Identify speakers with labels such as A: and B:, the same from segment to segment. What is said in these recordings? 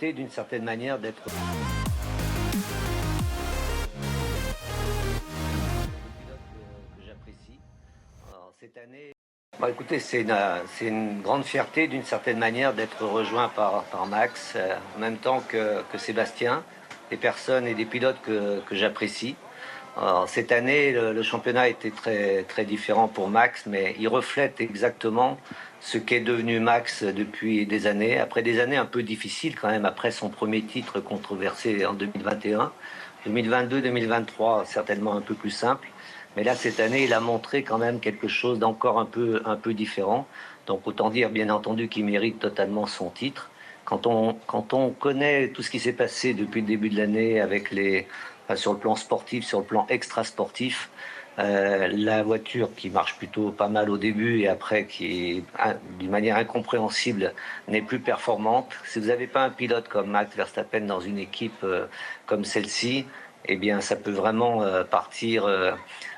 A: d'une certaine manière d'être pilote que j'apprécie. Alors, cette année, écoutez, c'est une grande fierté d'une certaine manière d'être rejoint par Max, en même temps que Sébastien, des personnes et des pilotes que j'apprécie. Alors, cette année, le championnat était très différent pour Max, mais il reflète exactement ce qu'est devenu Max depuis des années, après des années un peu difficiles quand même, après son premier titre controversé en 2021. 2022-2023, certainement un peu plus simple. Mais là, cette année, il a montré quand même quelque chose d'encore un peu différent. Donc, autant dire, bien entendu, qu'il mérite totalement son titre. Quand on connaît tout ce qui s'est passé depuis le début de l'année avec sur le plan sportif, sur le plan extra-sportif, la voiture qui marche plutôt pas mal au début et après qui, d'une manière incompréhensible, n'est plus performante. Si vous n'avez pas un pilote comme Max Verstappen dans une équipe comme celle-ci, eh bien, ça peut vraiment partir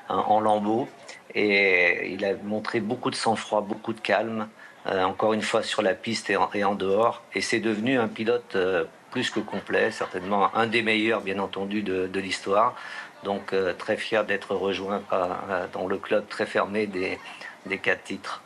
A: en lambeaux. Et il a montré beaucoup de sang-froid, beaucoup de calme, encore une fois sur la piste et en dehors. Et c'est devenu un pilote plus que complet, certainement un des meilleurs, bien entendu, de l'histoire. Donc très fier d'être rejoint dans le club très fermé des 4 titres.